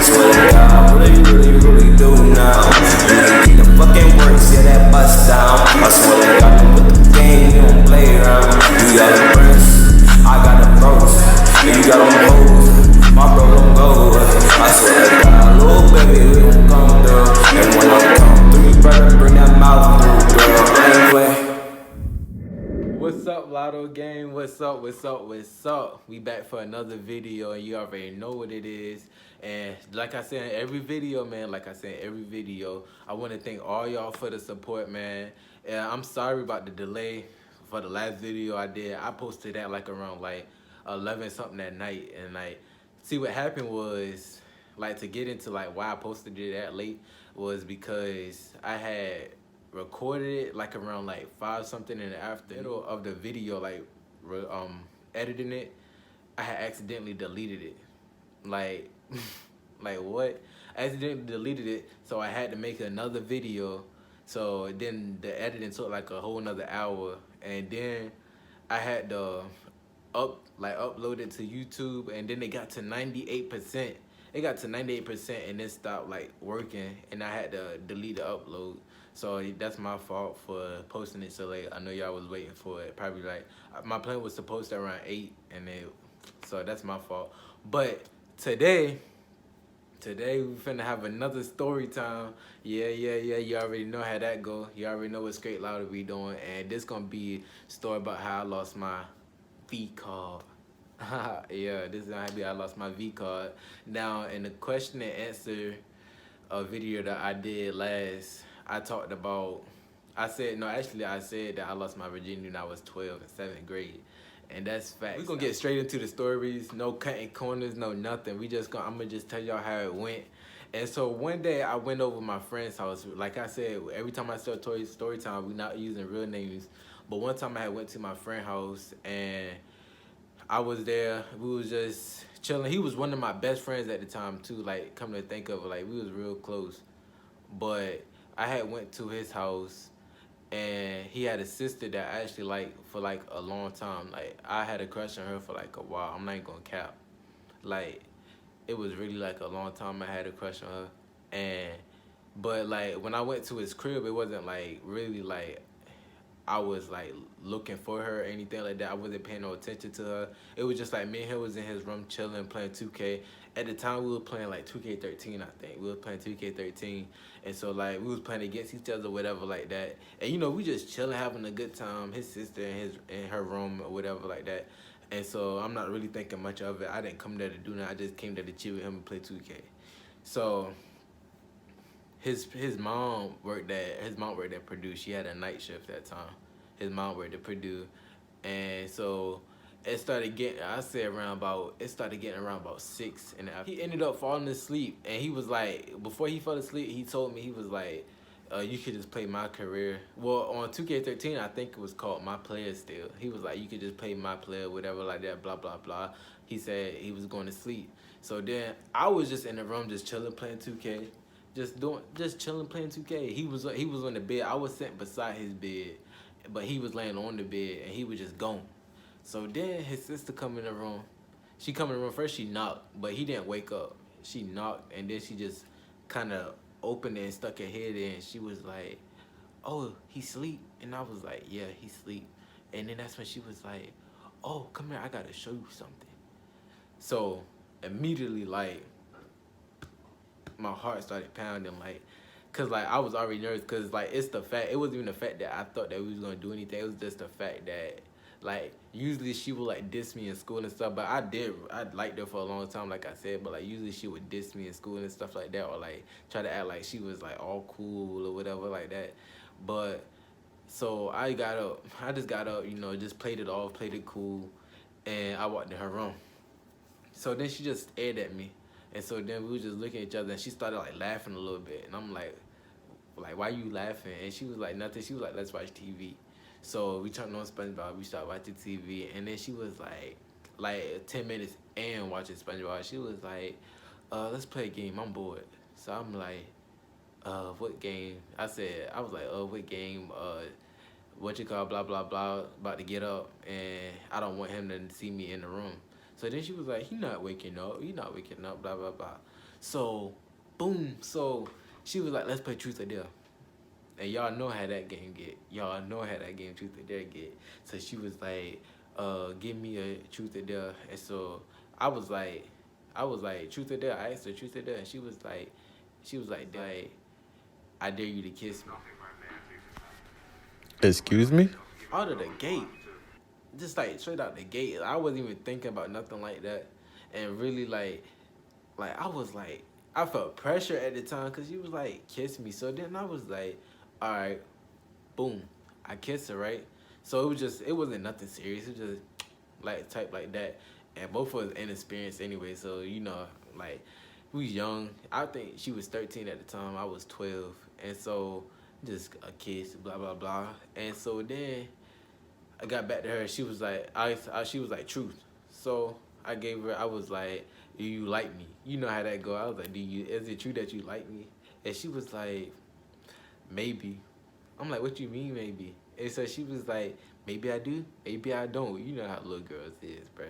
swear to God, I really do now. You ain't need the fucking works, yeah, that bust down. I swear to God, with the game, you don't play around. You got a prince, I got a bros, and you got them hoes. My bro don't go. I swear to God, little baby, we gon' come through. And when I come through, you better bring that mouth through, girl. I ain't playing. What's up, Lotttooo Gang? What's up? What's up? What's up? We back for another video, and you already know what it is. And like I said in every video, man, I want to thank all y'all for the support, man. And I'm sorry about the delay for the last video I did. I posted that like around like 11 something at night, and like, see what happened was, like, to get into like why I posted it that late was because I had recorded it like around like 5 something in the afternoon of the video, like editing it. I had accidentally deleted it, like like what? I accidentally deleted it, so I had to make another video. So then the editing took like a whole nother hour, and then I had to upload it to YouTube, and then it got to 98%. It got to 98% and then stopped like working, and I had to delete the upload. So that's my fault for posting it so late. I know y'all was waiting for it. Probably like my plan was to post it around 8, and then so that's my fault. But today we finna have another story time. Yeah. You already know how that go. You already know what Straight Lotttooo be doing, and this gonna be a story about how I lost my V card. Yeah, this is gonna be how I lost my V card. Now, in the question and answer video that I did last, I talked about, I said that I lost my virginity when I was 12 in 7th grade. And that's facts. We're gonna get straight into the stories, no cutting corners, no nothing. I'm gonna just tell y'all how it went. And so one day I went over my friend's house. Like I said, every time I start story time, we're not using real names. But one time I went to my friend's house, and I was there. We was just chilling. He was one of my best friends at the time too. Like, come to think of it, like, we was real close. But I had went to his house, and he had a sister that I actually liked for like a long time. Like, I had a crush on her for like a while. I'm not even gonna cap. Like, it was really like a long time I had a crush on her. But like, when I went to his crib, it wasn't like really like I was like looking for her or anything like that. I wasn't paying no attention to her. It was just like me and him was in his room chilling, playing 2K. At the time, we were playing like 2K13, I think. We were playing 2K13. And so like, we was playing against each other, whatever like that. And you know, we just chilling, having a good time. His sister in her room or whatever like that. And so I'm not really thinking much of it. I didn't come there to do that. I just came there to chill with him and play 2K. So his mom worked at Purdue. She had a night shift that time. His mom worked at Purdue, and so it started getting around about 6 in the afternoon. He ended up falling asleep, and he was like, before he fell asleep, he told me, he was like, you could just play my career. Well, on 2K13, I think it was called My Player still. He was like, you could just play my player, whatever like that, blah blah blah. He said he was going to sleep. So then I was just in the room, just chilling, playing 2K. Just chilling, playing 2K. He was on the bed. I was sitting beside his bed, but he was laying on the bed, and he was just gone. So then his sister come in the room. She come in the room first. She knocked, but he didn't wake up. She knocked, and then she just kind of opened it and stuck her head in. She was like, "Oh, he sleep," and I was like, "Yeah, he sleep." And then that's when she was like, "Oh, come here. I gotta show you something." So immediately, like, my heart started pounding, like, cause like I was already nervous, cause like it wasn't even the fact that I thought that we was gonna do anything. It was just the fact that, like, usually she would like diss me in school and stuff, but I liked her for a long time, like I said, but like usually she would diss me in school and stuff like that, or like try to act like she was like all cool or whatever like that. But so I just got up, you know, just played it off, played it cool, and I walked in her room. So then she just stared at me. And so then we were just looking at each other, and she started like laughing a little bit. And I'm like, why you laughing? And she was like, nothing. She was like, let's watch TV. So we turned on SpongeBob. We started watching TV. And then she was like 10 minutes in watching SpongeBob, she was like, let's play a game. I'm bored. So I'm like, what game? I was like, what game? What you call blah, blah, blah, about to get up. And I don't want him to see me in the room. So then she was like, he not waking up, blah, blah, blah. So, boom. So she was like, let's play truth or dare. And y'all know how that game get. Y'all know how that game truth or dare get. So she was like, give me a truth or dare. And so I was like, truth or dare. I asked her truth or dare, and she was like, I dare you to kiss me. Excuse me? Out of the gate, just like straight out the gate. I wasn't even thinking about nothing like that, and really like I was like, I felt pressure at the time because she was like, kiss me. So then I was like, all right, boom, I kissed her, right? So it wasn't nothing serious. It was just like type like that, and both of us inexperienced anyway. So like we was young. I think she was 13 at the time. I was 12, and so just a kiss, blah blah blah. And so then I got back to her. She was like, she was like, truth. So I gave her. I was like, do you like me? You know how that go. I was like, is it true that you like me? And she was like, maybe. I'm like, what you mean maybe? And so she was like, maybe I do, maybe I don't. You know how little girls is, bruh.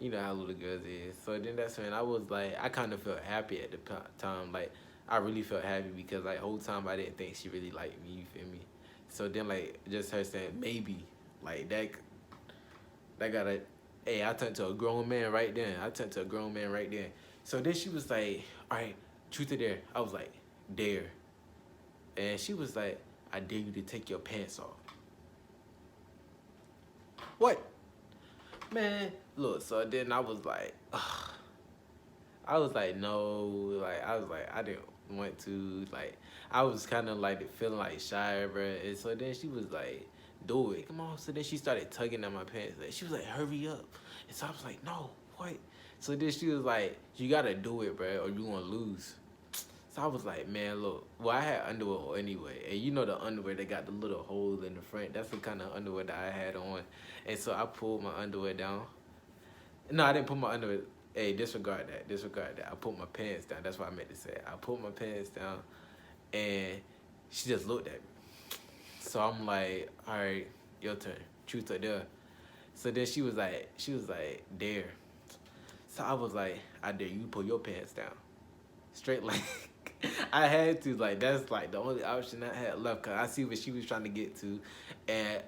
You know how little girls is. So then that's when I was like, I kind of felt happy at the time. Like, I really felt happy because like whole time I didn't think she really liked me. You feel me? So then like just her saying maybe, like that got a, hey, I turned to a grown man right then. I turned to a grown man right then. So then she was like, all right, truth or dare. I was like, dare. And she was like, I dare you to take your pants off. What? Man, look, so then I was like, ugh. I was like, no, like, I was like, I didn't want to, like, I was kind of like feeling like shy, bruh. And so then she was like, do it, come on. So then she started tugging at my pants. Like, she was like, hurry up. And so I was like, no, what? So then she was like, you gotta do it, bruh, or you gonna lose. So I was like, man, look, well, I had underwear anyway. And you know the underwear that got the little hole in the front? That's the kind of underwear that I had on. And so I pulled my underwear down. No, I didn't put my underwear. Hey, disregard that. Disregard that. I put my pants down. That's what I meant to say. I put my pants down, and she just looked at me. So I'm like, all right, your turn. Truth or dare. So then she was like, dare. So I was like, I dare you pull your pants down. Straight like, I had to, like, that's like the only option I had left, cause I see what she was trying to get to, and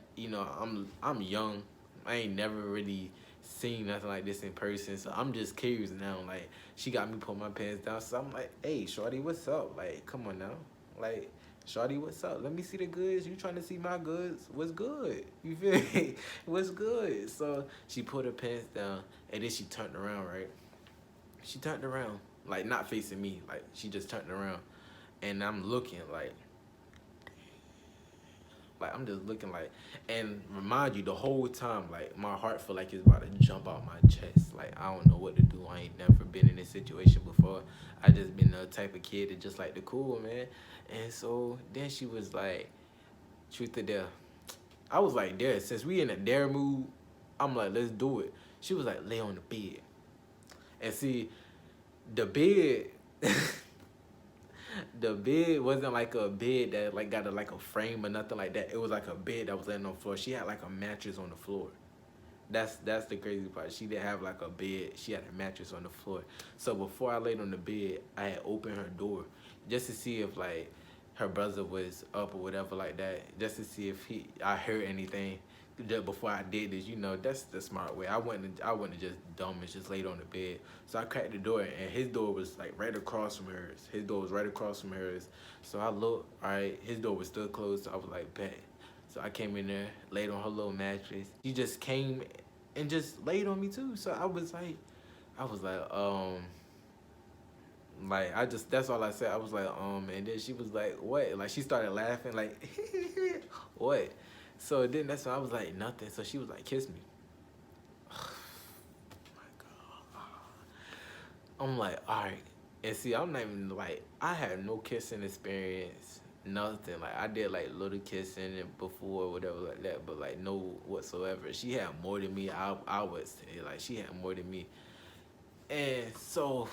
I'm young. I ain't never really seen nothing like this in person, so I'm just curious now. Like, she got me pull my pants down, so I'm like, hey, shorty, what's up? Like, come on now, like, shorty, what's up? Let me see the goods. You trying to see my goods? What's good? You feel me? What's good? So she put her pants down, and then she turned around, right? She turned around, like not facing me, like she just turned around, and I'm looking like I'm just looking like, and remind you the whole time, like my heart feel like it's about to jump out my chest. Like I don't know what to do. I ain't never been in this situation before. I just been the type of kid that just like the cool, man. And so then she was like, truth or dare. I was like, dare. Since we in a dare mood, I'm like, let's do it. She was like, lay on the bed. And see, the bed the bed wasn't like a bed that like got like a frame or nothing like that. It was like a bed that was laying on the floor. She had like a mattress on the floor. That's the crazy part. She didn't have like a bed. She had a mattress on the floor. So before I laid on the bed, I had opened her door just to see if like her brother was up or whatever like that. Just to see if I heard anything. Just before I did this, that's the smart way. I wouldn't just dumb and just laid on the bed. So I cracked the door, and his door was like right across from hers. His door was right across from hers. So I looked, all right, his door was still closed. So I was like, bet. So I came in there, laid on her little mattress. She just came and just laid on me too. So I was like that's all I said. I was like, and then she was like, what? Like she started laughing, like, what? So then that's when I was like, nothing. So she was like, kiss me. My God. I'm like, all right. And see, I'm not even like, I had no kissing experience, nothing. Like I did like little kissing before, whatever like that, but like no whatsoever. She had more than me. I would say like she had more than me. And so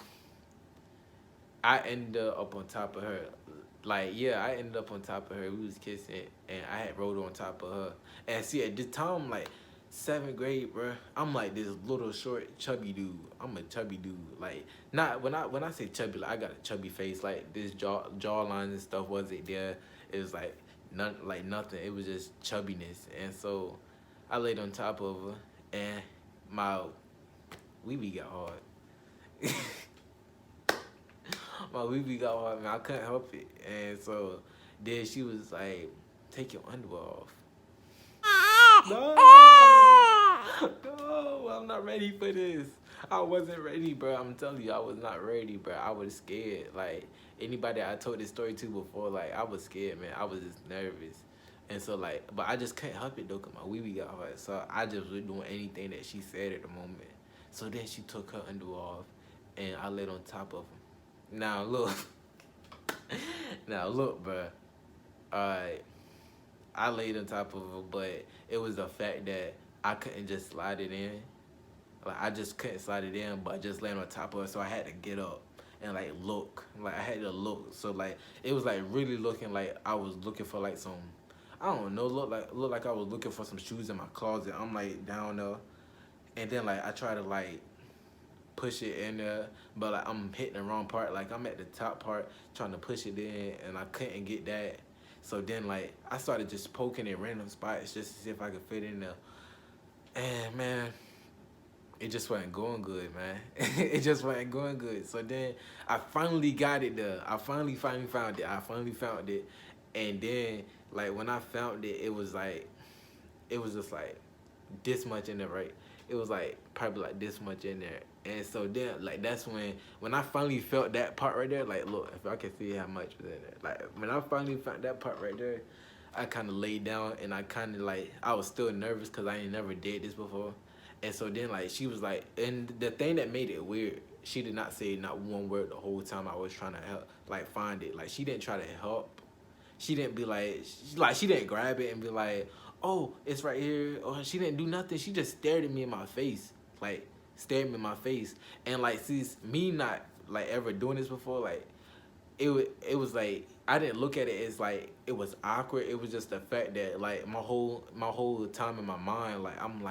I ended up on top of her. Like, yeah, I ended up on top of her. We was kissing, and I had rolled on top of her. And see, at this time, like, 7th grade, bro. I'm like this little short chubby dude. I'm a chubby dude. Like not when I say chubby, like I got a chubby face. Like this jawline and stuff wasn't there. It was like nothing. It was just chubbiness. And so I laid on top of her and my wee got hard. My wee got hard, man. I couldn't help it. And so then she was like, take your underwear off. No, no, I'm not ready for this. I wasn't ready, bro. I'm telling you, I was not ready, bro. I was scared. Like anybody I told this story to before, like I was scared, man. I was just nervous, and so like, but I just couldn't help it though, cause my wee got hard. So I just was doing anything that she said at the moment. So then she took her underwear off, and I laid on top of him. Now look, now look, bro. Alright. I laid on top of her, but it was the fact that I couldn't just slide it in. Like I just couldn't slide it in, but I just laying on top of her, so I had to get up and like look. Like I had to look. So like it was like really looking like I was looking for like some, I don't know, look like I was looking for some shoes in my closet. I'm like down there, and then like I try to like push it in there, but like I'm hitting the wrong part. Like I'm at the top part trying to push it in, and I couldn't get that. So then like I started just poking in random spots just to see if I could fit in there. And man, it just wasn't going good, man. It just wasn't going good. So then I finally got it there. I finally found it. I finally found it. And then like when I found it, it was just like this much in there, right? It was like probably like this much in there. And so then like that's when I finally felt that part right there, like look, if I can see how much was in there. Like when I finally found that part right there, I kind of laid down and I kind of like, I was still nervous because I ain't never did this before. And so then like she was like, and the thing that made it weird, she did not say not one word the whole time I was trying to help, like find it. Like she didn't try to help. She didn't be like she didn't grab it and be like, oh, it's right here. Or she didn't do nothing. She just stared at me in my face, like stared me in my face. And like, see, me not like ever doing this before, like it was like I didn't look at it as like it was awkward. It was just the fact that like my whole time in my mind, like I'm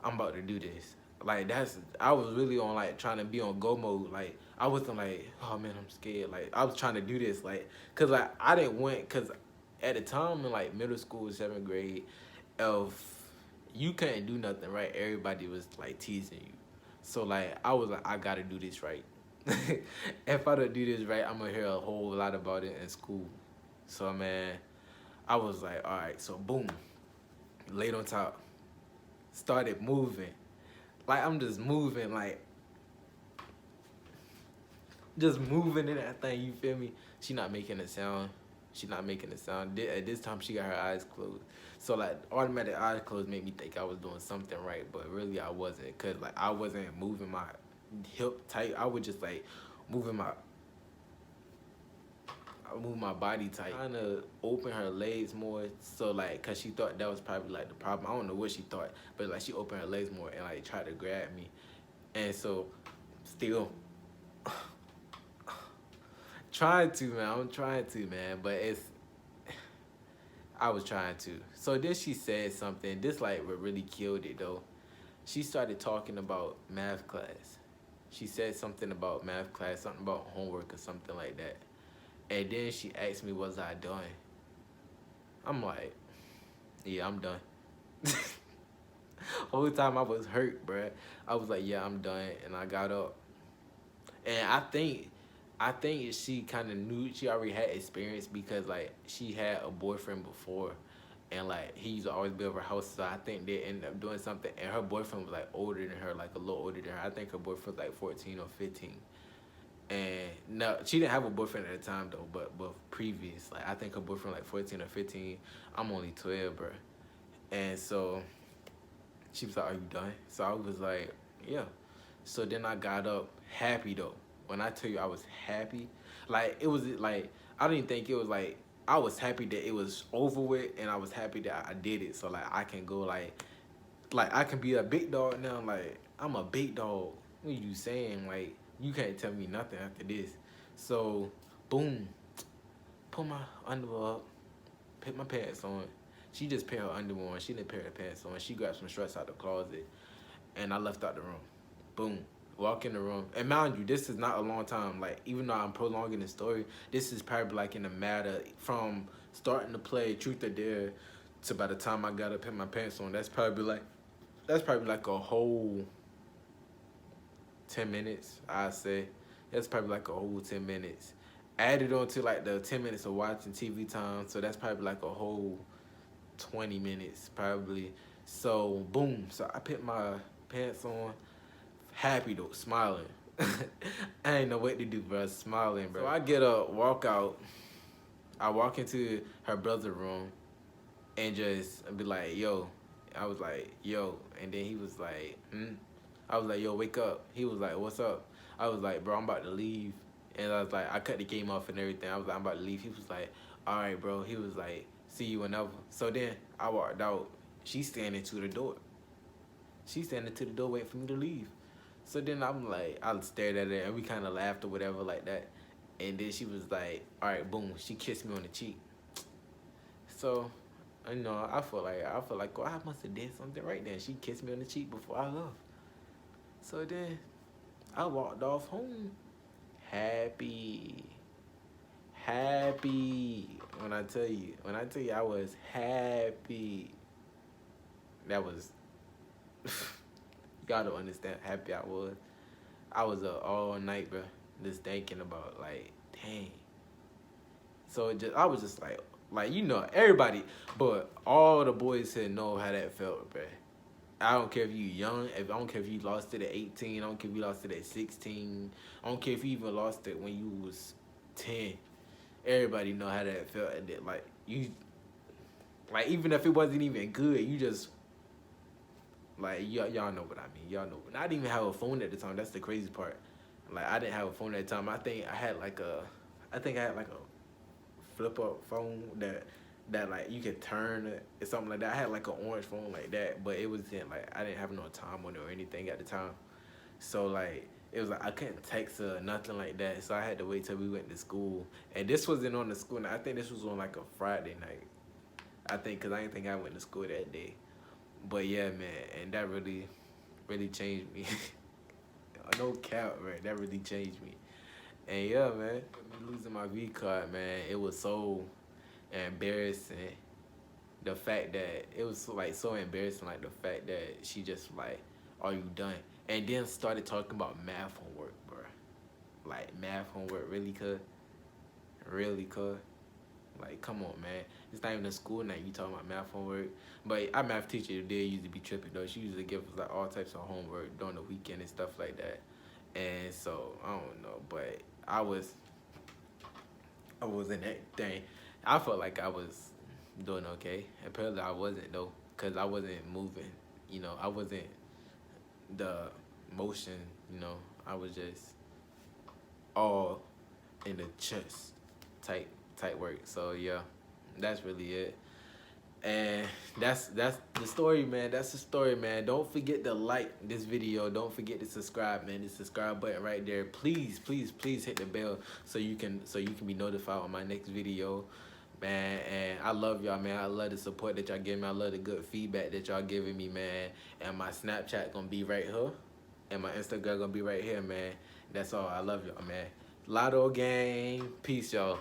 about to do this. Like I was really on like trying to be on go mode. Like I wasn't like, oh man, I'm scared. Like I was trying to do this, like, cause like I didn't want, cause at the time in like middle school, 7th grade, if you couldn't do nothing right, everybody was like teasing you. So like I was like, I gotta do this right. If I don't do this right, I'm gonna hear a whole lot about it in school. So man, I was like, all right, so boom, laid on top, started moving. Like I'm just moving, like just moving in that thing, you feel me? She not making a sound. She not making a sound. At this time, she got her eyes closed. So like automatic eyes closed made me think I was doing something right, but really I wasn't. Cause like I wasn't moving my hip tight. I was just like moving my body tight. Trying to open her legs more. So like, cause she thought that was probably like the problem. I don't know what she thought, but like she opened her legs more and like tried to grab me. And so still trying to, man. I'm trying to, man. But I was trying to. So then she said something. This like what really killed it though. She started talking about math class. She said something about math class, something about homework or something like that. And then she asked me, was I done? I'm like, yeah, I'm done. Whole time I was hurt, bruh. I was like, yeah, I'm done. And I got up. And I think she kind of knew, she already had experience because like she had a boyfriend before, and like he used to always be over her house. So I think they ended up doing something, and her boyfriend was like older than her, like a little older than her. I think her boyfriend was like 14 or 15. And no, she didn't have a boyfriend at the time though, but previous, like I think her boyfriend like 14 or 15. I'm only 12, bro. And so she was like, "Are you done?" So I was like, "Yeah." So then I got up happy though. When I tell you I was happy, like it was like I didn't think it was like I was happy that it was over with, and I was happy that I did it. So like I can go like I can be a big dog now. Like I'm a big dog. What are you saying? Like you can't tell me nothing after this. So boom, put my underwear up, put my pants on, She just put her underwear on. She didn't put her pants on. She grabbed some shorts out the closet, and I left out the room. Boom. Walk in the room. And mind you, this is not a long time. Like, even though I'm prolonging the story, this is probably like in a matter from starting to play Truth or Dare to by the time I got up in my pants on. That's probably like a whole 10 minutes, I'd say. That's probably like a whole 10 minutes. Added on to like the 10 minutes of watching TV time, so that's probably like a whole 20 minutes probably. So boom, so I put my pants on, happy though, smiling. I ain't know what to do, bro, smiling, bro. So I get up, walk out, I walk into her brother's room and just be like, yo. I was like, yo, and then he was like, I was like, yo, wake up. He was like, what's up? I was like, bro, I'm about to leave. And I was like, I cut the game off and everything. I was like, I'm about to leave. He was like, all right, bro. He was like, see you whenever. So then I walked out. She's standing to the door. She's standing to the door waiting for me to leave. So then I'm like, I stared at her and we kind of laughed or whatever like that. And then she was like, all right, boom. She kissed me on the cheek. So, you know, I feel like, well, I must have did something right then. She kissed me on the cheek before I left. So then I walked off home. Happy. When I tell you I was happy. That was, y'all don't understand how happy I was. I was up all night, bro, just thinking about, like, dang. So I was just like, you know, everybody, but all the boys here know how that felt, bro. I don't care if you young, I don't care if you lost it at 18, I don't care if you lost it at 16, I don't care if you even lost it when you was 10. Everybody know how that felt, and that, like, you, like, even if it wasn't even good, you just, like, y'all know what I mean, y'all know. And I didn't even have a phone at the time, that's the crazy part. Like, I didn't have a phone at the time. I think I had like a flip up phone that like you could turn it or something like that. I had like an orange phone like that, but it wasn't like, I didn't have no time on it or anything at the time. So like, it was like I couldn't text her or nothing like that. So I had to wait till we went to school. And this wasn't on the school night. I think this was on like a Friday night. I think, cause I didn't think I went to school that day. But yeah, man, and that really changed me. No cap, man. That really changed me. And yeah, man, me losing my V card, man, it was so embarrassing. The fact that it was like so embarrassing, like the fact that she just like, are you done? And then started talking about math homework, bro. Like, math homework, really, cuz? Really, cuz? Like, come on, man. It's not even a school night, you talking about math homework. But our math teacher did used to be tripping, though. She used to give us like all types of homework during the weekend and stuff like that. And so, I don't know, but I was in that thing. I felt like I was doing okay. Apparently I wasn't, though, because I wasn't moving. You know, I wasn't the motion, you know. I was just all in the chest type work. So yeah, that's really it. And that's the story, man. That's the story, man. Don't forget to like this video. Don't forget to subscribe, man. The subscribe button right there. Please hit the bell so you can be notified on my next video, man. And I love y'all, man. I love the support that y'all give me. I love the good feedback that y'all giving me, man. And my Snapchat gonna be right here, and my Instagram gonna be right here, man. That's all. I love y'all, man. Lotttooo Gang. Peace, y'all.